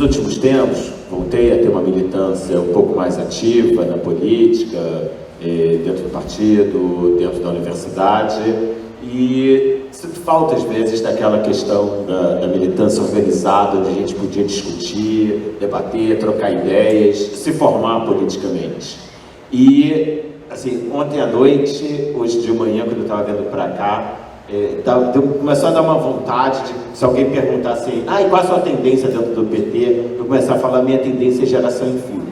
últimos tempos, voltei a ter uma militância um pouco mais ativa na política, dentro do partido, dentro da universidade, e sinto falta, às vezes, daquela questão da militância organizada, onde a gente podia discutir, debater, trocar ideias, se formar politicamente. E, assim, ontem à noite, hoje de manhã, quando eu estava vindo para cá, começou a dar uma vontade de, se alguém perguntar assim, e qual a sua tendência dentro do PT? Eu começar a falar, minha tendência é geração em fio.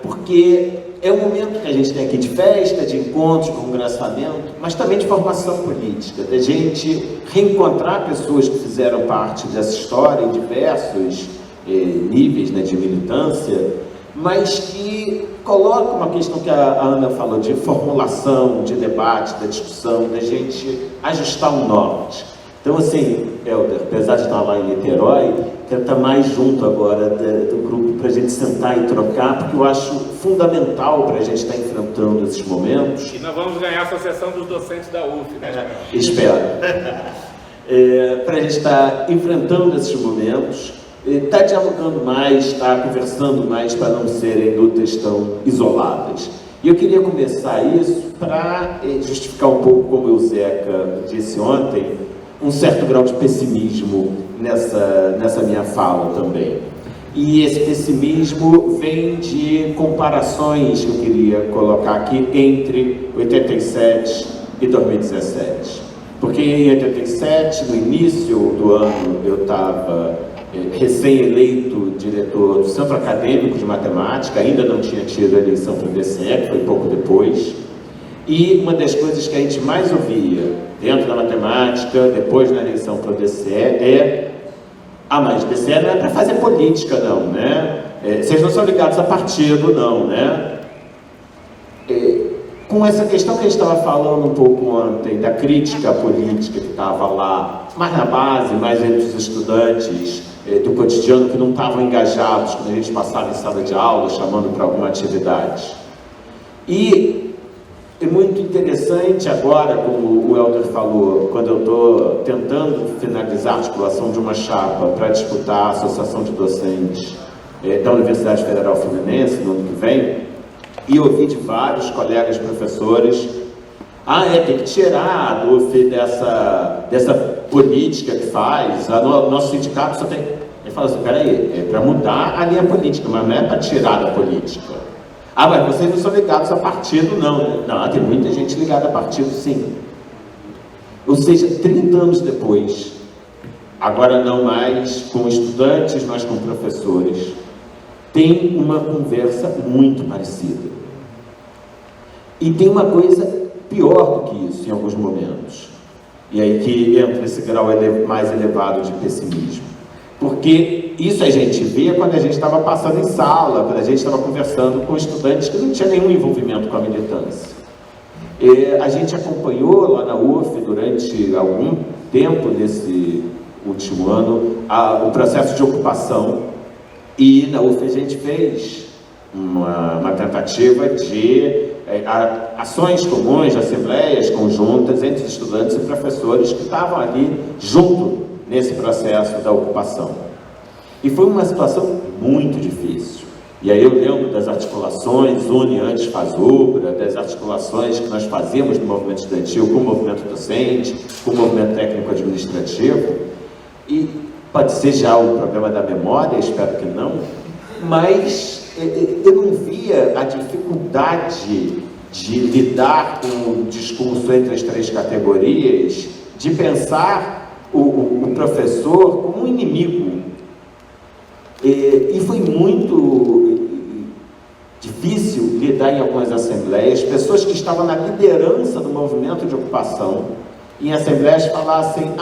Porque é um momento que a gente tem aqui de festa, de encontro, de congressamento, mas também de formação política, da gente reencontrar pessoas que fizeram parte dessa história em diversos níveis, né, de militância, mas que colocam uma questão que a Ana falou, de formulação, de debate, da discussão, da gente ajustar um norte. Então, assim, Helder, apesar de estar lá em Niterói, quero estar mais junto agora do grupo para a gente sentar e trocar, porque eu acho fundamental para a gente estar enfrentando esses momentos. E nós vamos ganhar a Associação dos Docentes da UF, né? Espero. Para a gente estar enfrentando esses momentos, estar dialogando mais, estar conversando mais para não serem lutas tão isoladas. E eu queria começar isso para justificar um pouco, como o Zeca disse ontem, um certo grau de pessimismo nessa minha fala também. E esse pessimismo vem de comparações que eu queria colocar aqui entre 87 e 2017. Porque em 87, no início do ano, eu estava recém-eleito diretor do Centro Acadêmico de Matemática, ainda não tinha tido a eleição para o DCE, foi pouco depois. E uma das coisas que a gente mais ouvia dentro da matemática, depois na eleição para o DCE, mas o DCE não é para fazer política, não, né? Vocês não são ligados a partido, não, né? Com essa questão que a gente estava falando um pouco ontem, da crítica política que estava lá, mais na base, mais entre os estudantes do cotidiano que não estavam engajados quando a gente passava em sala de aula, chamando para alguma atividade. E é muito interessante agora, como o Helder falou, quando eu estou tentando finalizar a articulação de uma chapa para disputar a Associação de Docentes da Universidade Federal Fluminense no ano que vem, e ouvi de vários colegas professores, tem que tirar a UF dessa política que faz, nosso sindicato só tem... Ele fala assim, peraí, é para mudar a linha política, mas não é para tirar da política. Mas vocês não são ligados a partido, não, né? Não, tem muita gente ligada a partido, sim. Ou seja, 30 anos depois, agora não mais com estudantes, mas com professores, tem uma conversa muito parecida. E tem uma coisa pior do que isso em alguns momentos. E aí que entra esse grau mais elevado de pessimismo. Porque isso a gente vê quando a gente estava passando em sala, quando a gente estava conversando com estudantes que não tinham nenhum envolvimento com a militância. A gente acompanhou lá na UF durante algum tempo, nesse último ano, o processo de ocupação, e na UF a gente fez uma tentativa de ações comuns, de assembleias conjuntas entre estudantes e professores que estavam ali junto nesse processo da ocupação. E foi uma situação muito difícil. E aí eu lembro das articulações UNE antes FASUBRA, das articulações que nós fazíamos no movimento estudantil com o movimento docente, com o movimento técnico-administrativo. E pode ser já o problema da memória, espero que não, mas eu não via a dificuldade de lidar com o discurso entre as três categorias, de pensar o professor como um inimigo. E foi muito difícil lidar em algumas assembleias, pessoas que estavam na liderança do movimento de ocupação, em assembleias falassem,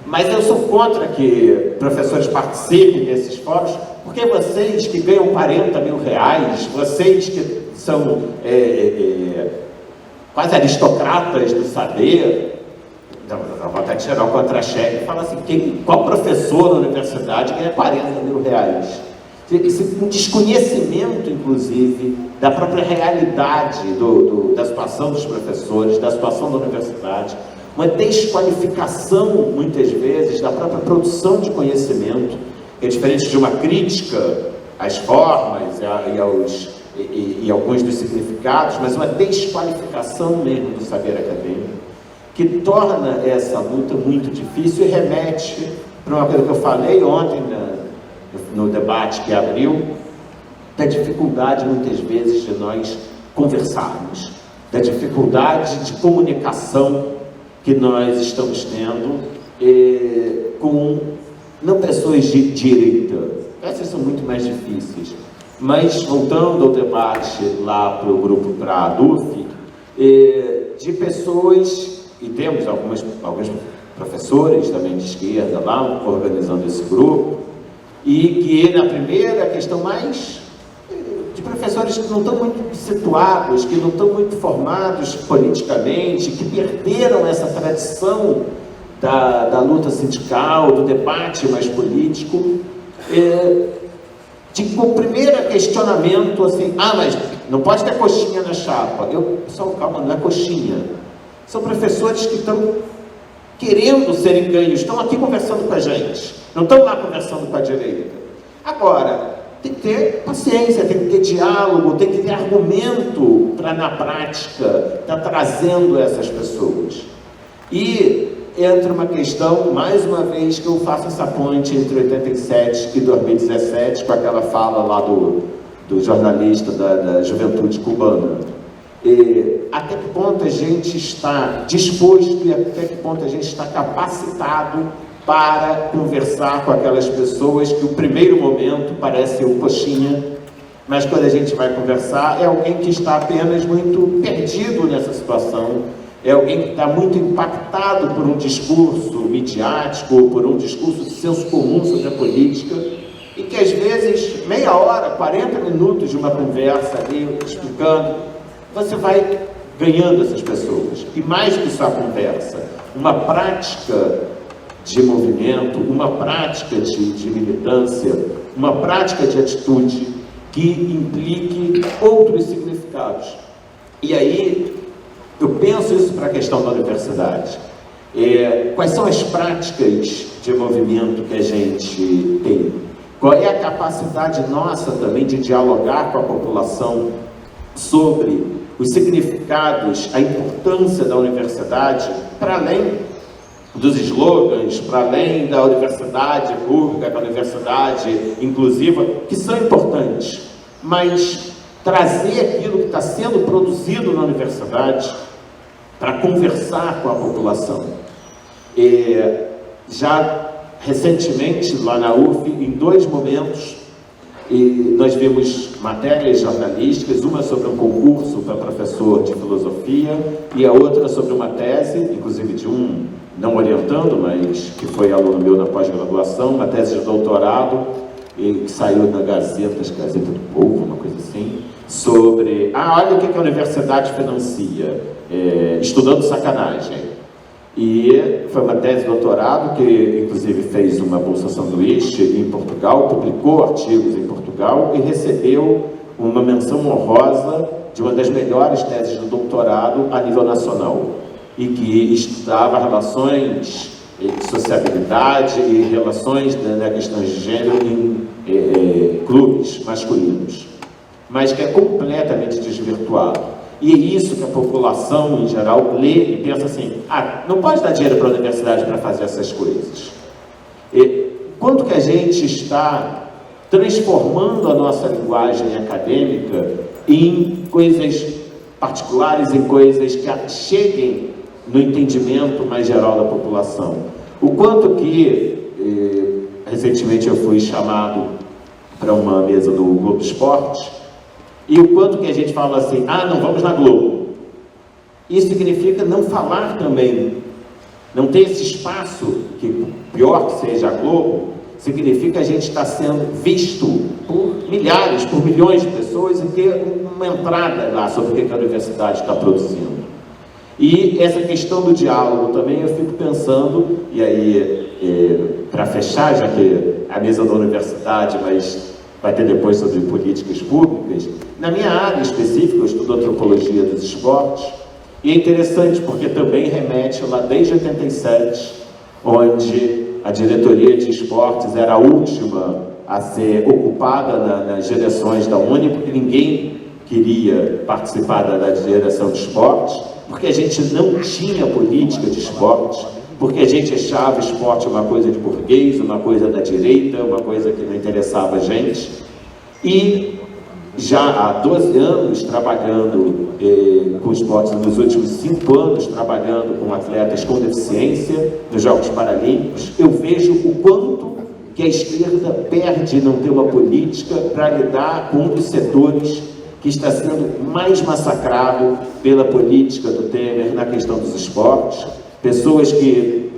mas eu sou contra que professores participem desses fóruns, porque vocês que ganham 40 mil reais, vocês que são quase aristocratas do saber, dá vontade de tirar o contra-cheque e falar assim, qual professor na universidade ganha 40 mil reais? Um desconhecimento, inclusive, da própria realidade da situação dos professores, da situação da universidade, uma desqualificação, muitas vezes, da própria produção de conhecimento, que é diferente de uma crítica às formas e alguns dos significados, mas uma desqualificação mesmo do saber acadêmico, que torna essa luta muito difícil e remete para uma coisa que eu falei ontem no debate que abriu, da dificuldade, muitas vezes, de nós conversarmos, da dificuldade de comunicação que nós estamos tendo com não pessoas de direita. Essas são muito mais difíceis. Mas, voltando ao debate lá para o grupo, para a DUF, de pessoas, e temos alguns professores também de esquerda lá, organizando esse grupo, e que na primeira questão mais de professores que não estão muito situados, que não estão muito formados politicamente, que perderam essa tradição da luta sindical, do debate mais político, o primeiro questionamento assim, mas não pode ter coxinha na chapa. Pessoal, calma, não é coxinha. São professores que estão querendo serem ganhos, estão aqui conversando com a gente, não estão lá conversando com a direita. Agora, tem que ter paciência, tem que ter diálogo, tem que ter argumento para, na prática, estar trazendo essas pessoas. E entra uma questão, mais uma vez, que eu faço essa ponte entre 87 e 2017, com aquela fala lá do jornalista da juventude cubana. Até que ponto a gente está disposto e até que ponto a gente está capacitado para conversar com aquelas pessoas que o primeiro momento parece um coxinha, mas quando a gente vai conversar é alguém que está apenas muito perdido nessa situação, é alguém que está muito impactado por um discurso midiático, por um discurso de senso comum sobre a política, e que às vezes, meia hora, 40 minutos de uma conversa ali, explicando, você vai ganhando essas pessoas. E mais que só a conversa, uma prática de movimento, uma prática de militância, uma prática de atitude que implique outros significados. E aí, eu penso isso para a questão da universidade. Quais são as práticas de movimento que a gente tem? Qual é a capacidade nossa também de dialogar com a população sobre os significados, a importância da universidade, para além dos slogans, para além da universidade pública, da universidade inclusiva, que são importantes, mas trazer aquilo que está sendo produzido na universidade para conversar com a população. Já recentemente, lá na UF, em 2 momentos, nós vimos matérias jornalísticas, uma sobre um concurso para professor de filosofia e a outra sobre uma tese, inclusive de um não orientando, mas que foi aluno meu na pós-graduação, uma tese de doutorado, que saiu na Gazeta do Povo, uma coisa assim, sobre, olha o que a universidade financia, estudando sacanagem. E foi uma tese de doutorado que, inclusive, fez uma bolsa sanduíche em Portugal, publicou artigos em Portugal e recebeu uma menção honrosa de uma das melhores teses de doutorado a nível nacional, e que estudava relações de sociabilidade e relações da questão de gênero em clubes masculinos, mas que é completamente desvirtuado. E é isso que a população, em geral, lê e pensa assim, não pode dar dinheiro para a universidade para fazer essas coisas. Quanto que a gente está transformando a nossa linguagem acadêmica em coisas particulares, em coisas que cheguem no entendimento mais geral da população. O quanto que, recentemente eu fui chamado para uma mesa do Globo Esporte, e o quanto que a gente fala assim, não vamos na Globo. Isso significa não falar também, não ter esse espaço, que pior que seja a Globo, significa a gente estar sendo visto por milhares, por milhões de pessoas e ter uma entrada lá sobre o que a universidade está produzindo. E essa questão do diálogo também eu fico pensando, e aí, para fechar, já que a mesa da universidade, mas vai ter depois sobre políticas públicas, na minha área específica, eu estudo antropologia dos esportes, E é interessante porque também remete lá desde 87, onde a diretoria de esportes era a última a ser ocupada nas direções da Uni, porque ninguém queria participar da direção de esportes, porque a gente não tinha política de esportes, porque a gente achava esporte uma coisa de burguês, uma coisa da direita, uma coisa que não interessava a gente. E já há 12 anos trabalhando com esportes, nos últimos 5 anos trabalhando com atletas com deficiência nos Jogos Paralímpicos, eu vejo o quanto que a esquerda perde não ter uma política para lidar com um dos setores que está sendo mais massacrado pela política do Temer na questão dos esportes. Pessoas que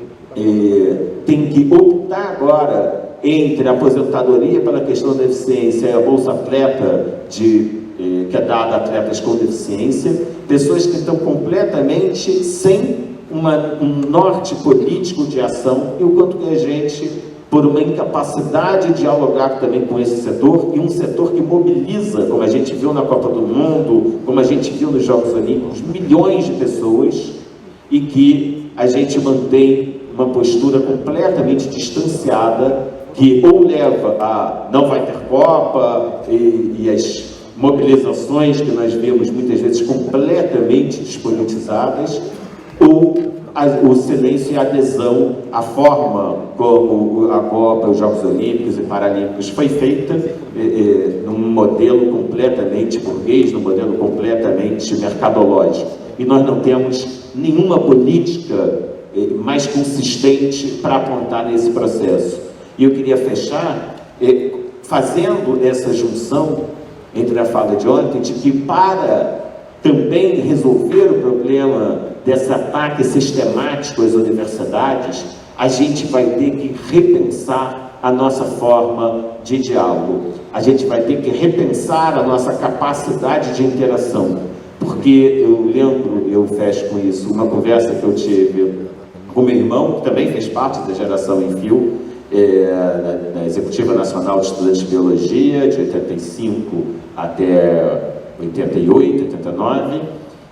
têm que optar agora entre a aposentadoria pela questão da deficiência e a Bolsa Atleta, que é dada a atletas com deficiência, pessoas que estão completamente sem um norte político de ação, e o quanto que a gente, por uma incapacidade de dialogar também com esse setor, e um setor que mobiliza, como a gente viu na Copa do Mundo, como a gente viu nos Jogos Olímpicos, milhões de pessoas, e que a gente mantém uma postura completamente distanciada, que ou leva a não vai ter Copa, e as mobilizações que nós vemos muitas vezes completamente despolitizadas, ou o silêncio e a adesão à forma como a Copa, os Jogos Olímpicos e Paralímpicos foi feita, num modelo completamente burguês, num modelo completamente mercadológico. E nós não temos nenhuma política mais consistente para apontar nesse processo. E eu queria fechar fazendo essa junção entre a fala de ontem, de que para também resolver o problema desse ataque sistemático às universidades, a gente vai ter que repensar a nossa forma de diálogo. A gente vai ter que repensar a nossa capacidade de interação. Porque eu lembro, eu fecho com isso, uma conversa que eu tive com meu irmão, que também fez parte da geração em fio, na Executiva Nacional de Estudantes de Biologia, de 85 até 88, 89,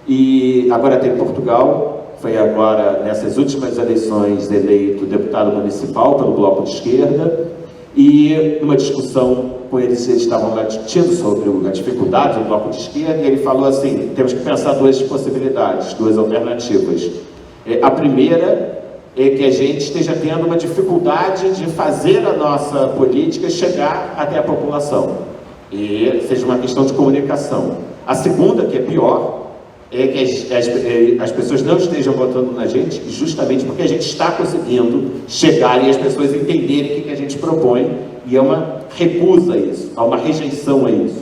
e agora tem Portugal, foi agora, nessas últimas eleições, eleito deputado municipal pelo Bloco de Esquerda, e numa discussão com eles estavam lá discutindo sobre a dificuldade do Bloco de Esquerda, e ele falou assim, temos que pensar duas possibilidades, duas alternativas. A primeira é que a gente esteja tendo uma dificuldade de fazer a nossa política chegar até a população, e seja uma questão de comunicação. A segunda, que é pior, é que as pessoas não estejam votando na gente justamente porque a gente está conseguindo chegar e as pessoas entenderem o que a gente propõe, e é uma recusa a isso, há uma rejeição a isso.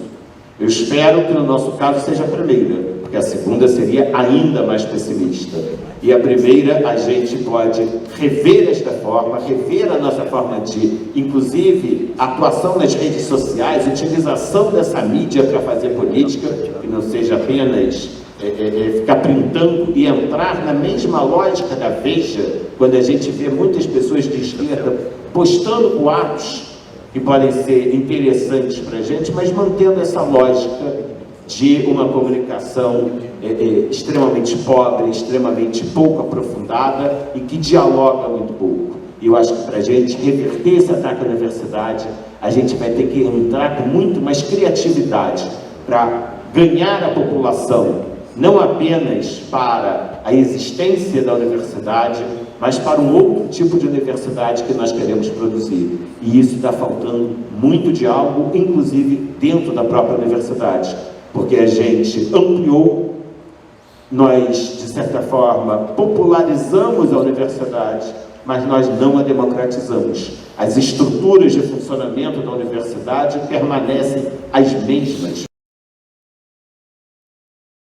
Eu espero que no nosso caso seja a primeira, porque a segunda seria ainda mais pessimista. E a primeira, a gente pode rever esta forma, rever a nossa forma de, inclusive, atuação nas redes sociais, utilização dessa mídia para fazer política, que não seja apenas ficar printando e entrar na mesma lógica da Veja, quando a gente vê muitas pessoas de esquerda postando boatos que podem ser interessantes para a gente, mas mantendo essa lógica de uma comunicação extremamente pobre, extremamente pouco aprofundada e que dialoga muito pouco. E eu acho que para a gente reverter esse ataque à universidade, a gente vai ter que entrar com muito mais criatividade para ganhar a população, não apenas para a existência da universidade, mas para um outro tipo de universidade que nós queremos produzir. E isso está faltando muito diálogo, inclusive dentro da própria universidade, porque a gente ampliou, nós, de certa forma, popularizamos a universidade, mas nós não a democratizamos. As estruturas de funcionamento da universidade permanecem as mesmas.